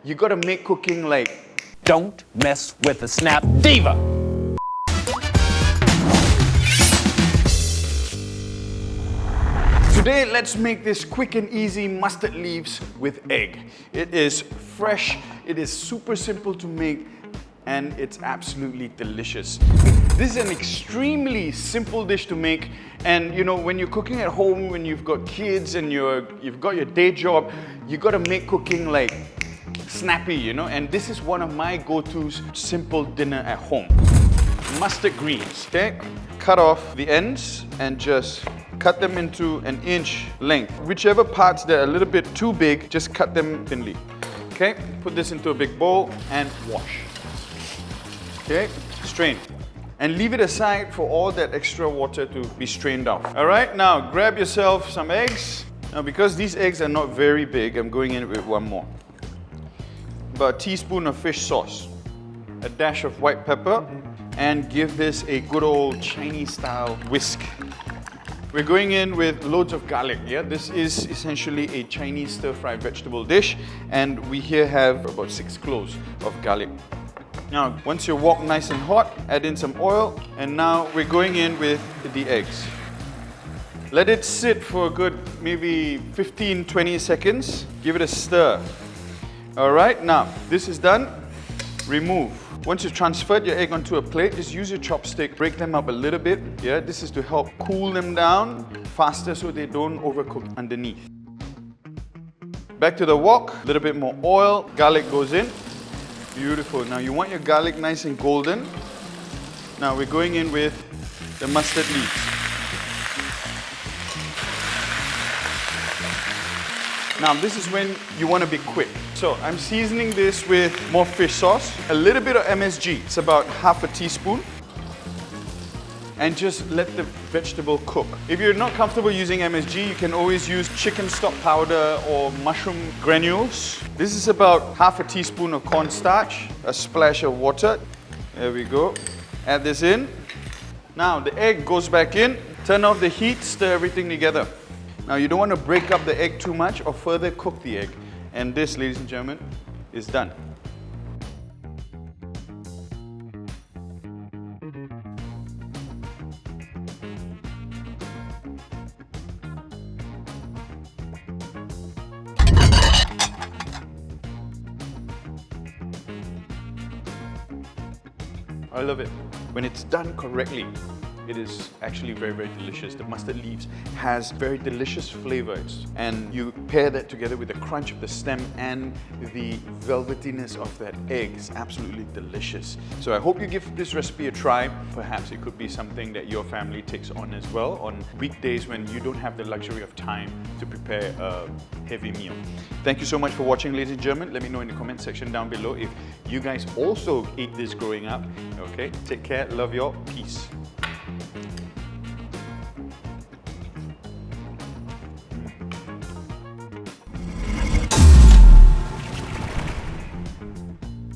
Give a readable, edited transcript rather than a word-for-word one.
You gotta make cooking like... Don't mess with the Snap Diva. Today, let's make this quick and easy mustard leaves with egg. It is fresh, it is super simple to make, and it's absolutely delicious. This is an extremely simple dish to make, and you know, when you're cooking at home, when you've got kids and you've got your day job, you gotta make cooking like snappy, you know, and this is one of my go-tos, simple dinner at home. Mustard greens, okay? Cut off the ends and just cut them into an inch length. Whichever parts that are a little bit too big, just cut them thinly. Okay, put this into a big bowl and wash. Okay, strain. And leave it aside for all that extra water to be strained off. All right, now grab yourself some eggs. Now because these eggs are not very big, I'm going in with one more. About a teaspoon of fish sauce, a dash of white pepper, and give this a good old Chinese style whisk. We're going in with loads of garlic, yeah? This is essentially a Chinese stir-fried vegetable dish, and we here have about 6 cloves of garlic. Now, once your wok nice and hot, add in some oil, and now we're going in with the eggs. Let it sit for a good maybe 15-20 seconds. Give it a stir. All right, now this is done. Remove. Once you've transferred your egg onto a plate, just use your chopstick, break them up a little bit. Yeah, this is to help cool them down faster so they don't overcook underneath. Back to the wok, a little bit more oil, garlic goes in. Beautiful. Now you want your garlic nice and golden. Now we're going in with the mustard leaves. Now this is when you want to be quick. So I'm seasoning this with more fish sauce, a little bit of MSG, it's about half a teaspoon, and just let the vegetable cook. If you're not comfortable using MSG, you can always use chicken stock powder or mushroom granules. This is about half a teaspoon of cornstarch, a splash of water. There we go. Add this in. Now the egg goes back in, turn off the heat, stir everything together. Now you don't want to break up the egg too much or further cook the egg. And this, ladies and gentlemen, is done. I love it. When it's done correctly, it is actually very, very delicious. The mustard leaves has very delicious flavors, and you pair that together with the crunch of the stem and the velvetiness of that egg. It's absolutely delicious. So I hope you give this recipe a try. Perhaps it could be something that your family takes on as well on weekdays when you don't have the luxury of time to prepare a heavy meal. Thank you so much for watching, ladies and gentlemen. Let me know in the comment section down below if you guys also ate this growing up. Okay, take care, love y'all, peace.